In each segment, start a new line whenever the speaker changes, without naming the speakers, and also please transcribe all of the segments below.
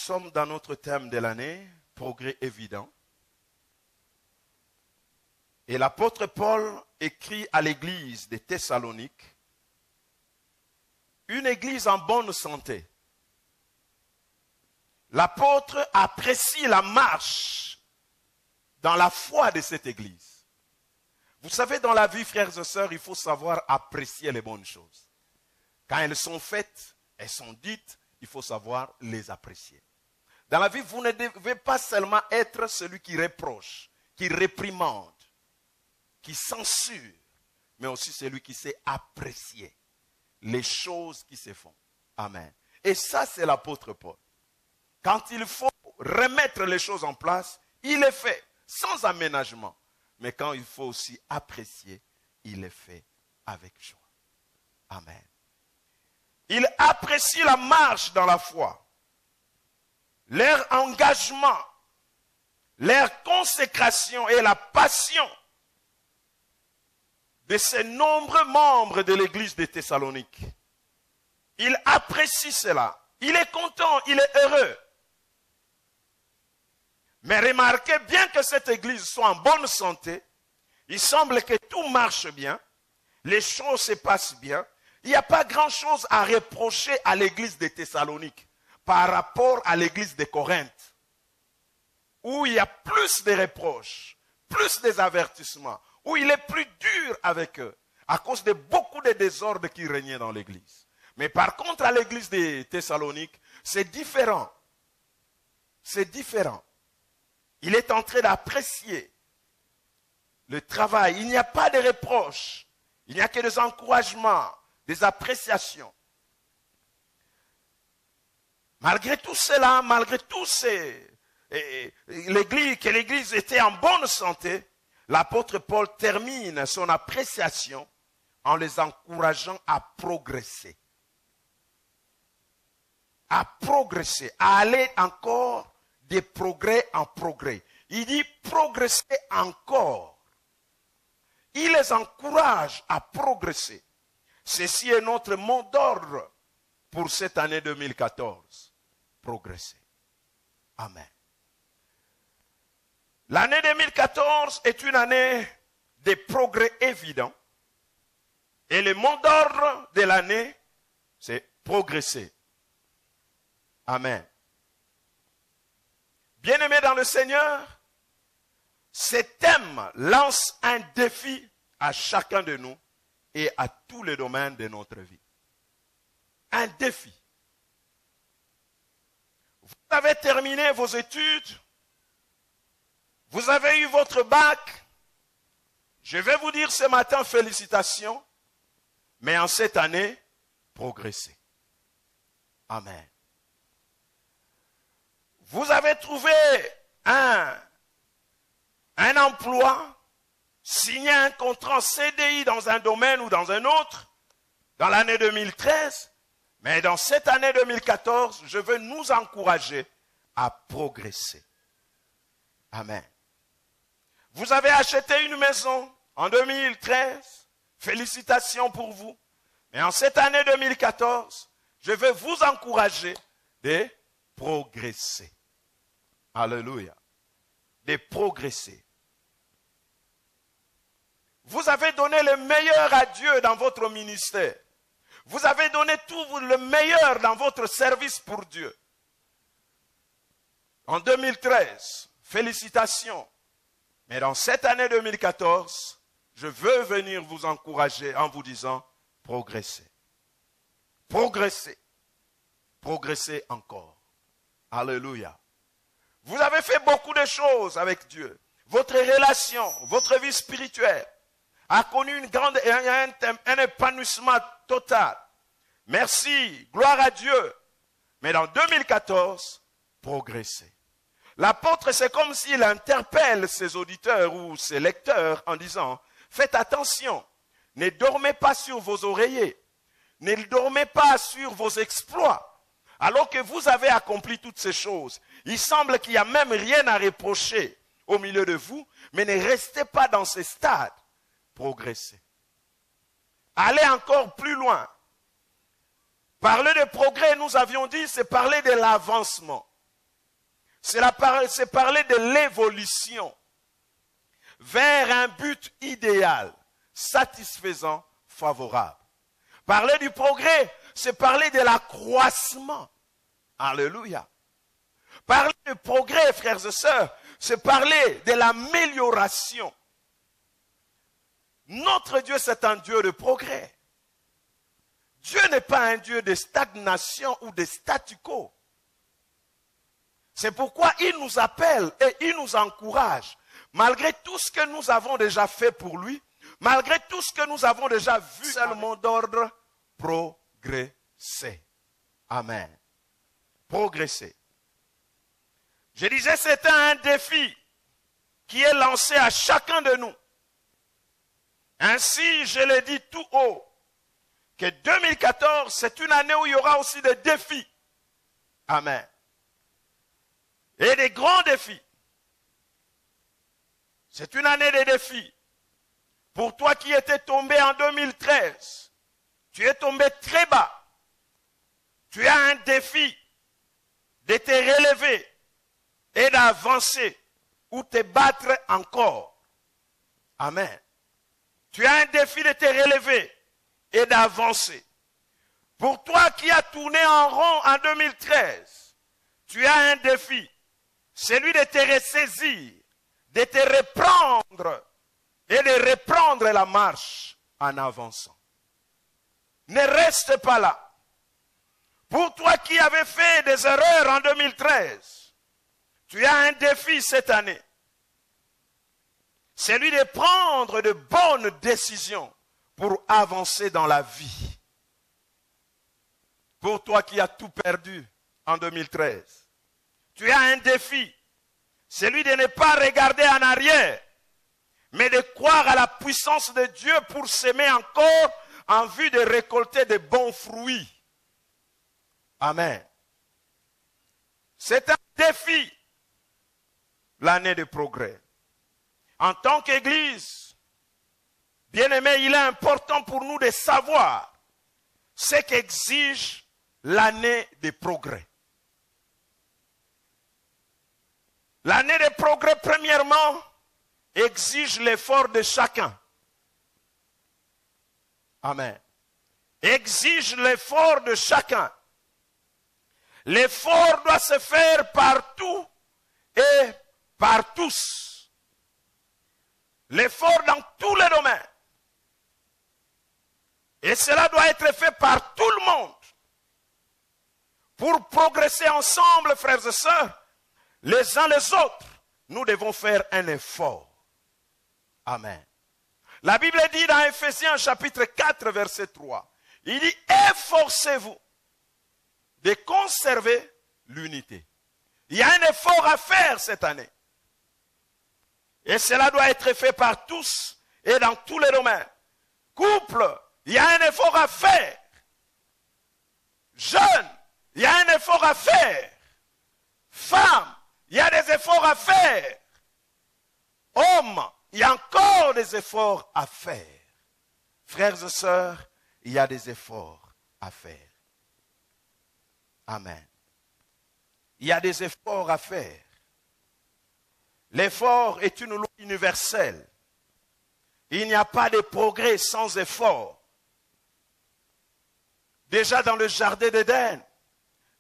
sommes dans notre thème de l'année, progrès évident. Et l'apôtre Paul écrit à l'église de Thessalonique, une église en bonne santé. L'apôtre apprécie la marche dans la foi de cette église. Vous savez, dans la vie, frères et sœurs, il faut savoir apprécier les bonnes choses. Quand elles sont faites, elles sont dites, il faut savoir les apprécier. Dans la vie, vous ne devez pas seulement être celui qui reproche, qui réprimande, qui censure, mais aussi celui qui sait apprécier les choses qui se font. Amen. Et ça, c'est l'apôtre Paul. Quand il faut remettre les choses en place, il les fait sans aménagement. Mais quand il faut aussi apprécier, il les fait avec joie. Amen. Il apprécie la marche dans la foi, leur engagement, leur consécration et la passion de ces nombreux membres de l'église de Thessalonique. Il apprécie cela. Il est content, il est heureux. Mais remarquez, bien que cette église soit en bonne santé, il semble que tout marche bien, les choses se passent bien. Il n'y a pas grand-chose à reprocher à l'église de Thessalonique par rapport à l'église de Corinthe, où il y a plus de reproches, plus des avertissements, où il est plus dur avec eux, à cause de beaucoup de désordres qui régnaient dans l'église. Mais par contre, à l'église de Thessalonique, c'est différent. C'est différent. Il est en train d'apprécier le travail. Il n'y a pas de reproches. Il n'y a que des encouragements, des appréciations. Malgré tout cela, malgré tout l'église était en bonne santé, l'apôtre Paul termine son appréciation en les encourageant à progresser. À progresser, à aller encore de progrès en progrès. Il dit progresser encore. Il les encourage à progresser. Ceci est notre mot d'ordre pour cette année 2014. Progresser. Amen. L'année 2014 est une année de progrès évident. Et le mot d'ordre de l'année, c'est progresser. Amen. Bien-aimés dans le Seigneur, ce thème lance un défi à chacun de nous et à tous les domaines de notre vie. Un défi. Vous avez terminé vos études, vous avez eu votre bac. Je vais vous dire ce matin félicitations, mais en cette année, progressez. Amen. Vous avez trouvé un emploi, signé un contrat CDI dans un domaine ou dans un autre, dans l'année 2013, mais dans cette année 2014, je veux nous encourager à progresser. Amen. Vous avez acheté une maison en 2013, félicitations pour vous, mais en cette année 2014, je veux vous encourager de progresser. Alléluia. De progresser. Vous avez donné le meilleur à Dieu dans votre ministère. Vous avez donné tout le meilleur dans votre service pour Dieu. En 2013, félicitations. Mais dans cette année 2014, je veux venir vous encourager en vous disant, progressez. Progressez. Progressez encore. Alléluia. Vous avez fait beaucoup de choses avec Dieu. Votre relation, votre vie spirituelle a connu un épanouissement total. Merci, gloire à Dieu. Mais dans 2014, progressez. L'apôtre, c'est comme s'il interpelle ses auditeurs ou ses lecteurs en disant, faites attention, ne dormez pas sur vos oreillers, ne dormez pas sur vos exploits. Alors que vous avez accompli toutes ces choses, il semble qu'il n'y a même rien à reprocher au milieu de vous, mais ne restez pas dans ce stade. Progressez. Allez encore plus loin. Parler de progrès, nous avions dit, c'est parler de l'avancement. c'est parler de l'évolution vers un but idéal, satisfaisant, favorable. Parler du progrès, c'est parler de l'accroissement. Alléluia. Parler du progrès, frères et sœurs, c'est parler de l'amélioration. Notre Dieu, c'est un Dieu de progrès. Dieu n'est pas un Dieu de stagnation ou de statu quo. C'est pourquoi il nous appelle et il nous encourage, malgré tout ce que nous avons déjà fait pour lui, malgré tout ce que nous avons déjà vu, c'est le mot d'ordre, progresser. Amen. Progresser. Je disais, c'est un défi qui est lancé à chacun de nous. Ainsi, je l'ai dit tout haut, que 2014, c'est une année où il y aura aussi des défis. Amen. Et des grands défis. C'est une année de défis. Pour toi qui étais tombé en 2013, tu es tombé très bas. Tu as un défi de te relever et d'avancer ou te battre encore. Amen. Tu as un défi de te relever et d'avancer. Pour toi qui as tourné en rond en 2013, tu as un défi, celui de te ressaisir, de te reprendre et de reprendre la marche en avançant. Ne reste pas là. Pour toi qui avais fait des erreurs en 2013, tu as un défi cette année. Celui de prendre de bonnes décisions pour avancer dans la vie. Pour toi qui as tout perdu en 2013, tu as un défi. Celui de ne pas regarder en arrière, mais de croire à la puissance de Dieu pour s'aimer encore en vue de récolter de bons fruits. Amen. C'est un défi, l'année de progrès. En tant qu'Église, bien-aimés, il est important pour nous de savoir ce qu'exige l'année de progrès. L'année de progrès, premièrement, exige l'effort de chacun. Amen. Exige l'effort de chacun. L'effort doit se faire partout et par tous. L'effort dans tous les domaines. Et cela doit être fait par tout le monde. Pour progresser ensemble, frères et sœurs, les uns les autres, nous devons faire un effort. Amen. La Bible dit dans Ephésiens chapitre 4, verset 3, il dit, efforcez-vous de conserver l'unité. Il y a un effort à faire cette année. Et cela doit être fait par tous et dans tous les domaines. Couple, il y a un effort à faire. Jeunes, il y a un effort à faire. Femmes, il y a des efforts à faire. Hommes, il y a encore des efforts à faire. Frères et sœurs, il y a des efforts à faire. Amen. Il y a des efforts à faire. L'effort est une loi universelle. Il n'y a pas de progrès sans effort. Déjà dans le jardin d'Éden,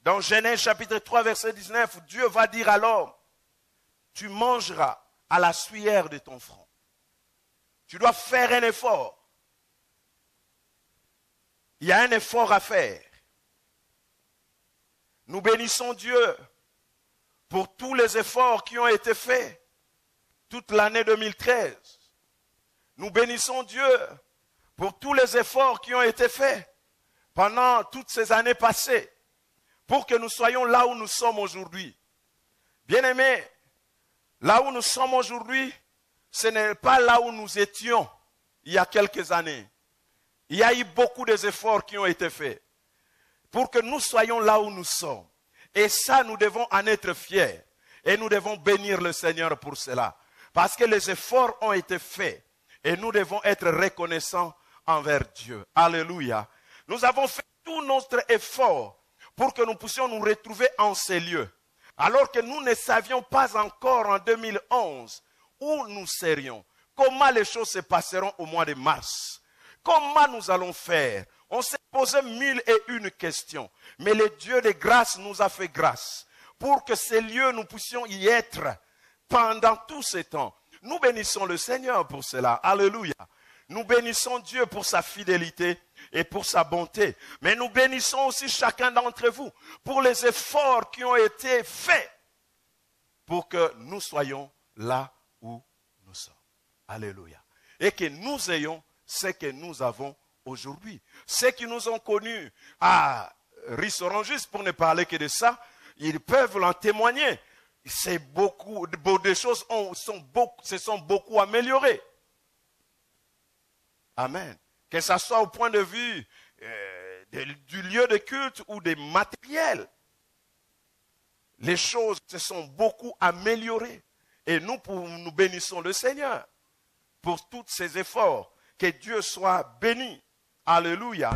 dans Genèse chapitre 3 verset 19, Dieu va dire à l'homme, tu mangeras à la sueur de ton front. Tu dois faire un effort. Il y a un effort à faire. Nous bénissons Dieu pour tous les efforts qui ont été faits toute l'année 2013. Nous bénissons Dieu pour tous les efforts qui ont été faits pendant toutes ces années passées pour que nous soyons là où nous sommes aujourd'hui. Bien-aimés, là où nous sommes aujourd'hui, ce n'est pas là où nous étions il y a quelques années. Il y a eu beaucoup d'efforts qui ont été faits pour que nous soyons là où nous sommes. Et ça, nous devons en être fiers. Et nous devons bénir le Seigneur pour cela. Parce que les efforts ont été faits. Et nous devons être reconnaissants envers Dieu. Alléluia. Nous avons fait tout notre effort pour que nous puissions nous retrouver en ces lieux. Alors que nous ne savions pas encore en 2011 où nous serions, comment les choses se passeront au mois de mars, comment nous allons faire. On s'est posé 1001 questions, mais le Dieu de grâce nous a fait grâce pour que ces lieux, nous puissions y être pendant tout ce temps. Nous bénissons le Seigneur pour cela. Alléluia. Nous bénissons Dieu pour sa fidélité et pour sa bonté. Mais nous bénissons aussi chacun d'entre vous pour les efforts qui ont été faits pour que nous soyons là où nous sommes. Alléluia. Et que nous ayons ce que nous avons aujourd'hui. Ceux qui nous ont connus à Ris-Orangis, pour ne parler que de ça, ils peuvent l'en témoigner. C'est beaucoup, des choses se sont beaucoup améliorées. Amen. Que ce soit au point de vue du lieu de culte ou des matériels. Les choses se sont beaucoup améliorées. Et nous bénissons le Seigneur pour tous ces efforts. Que Dieu soit béni. Alléluia.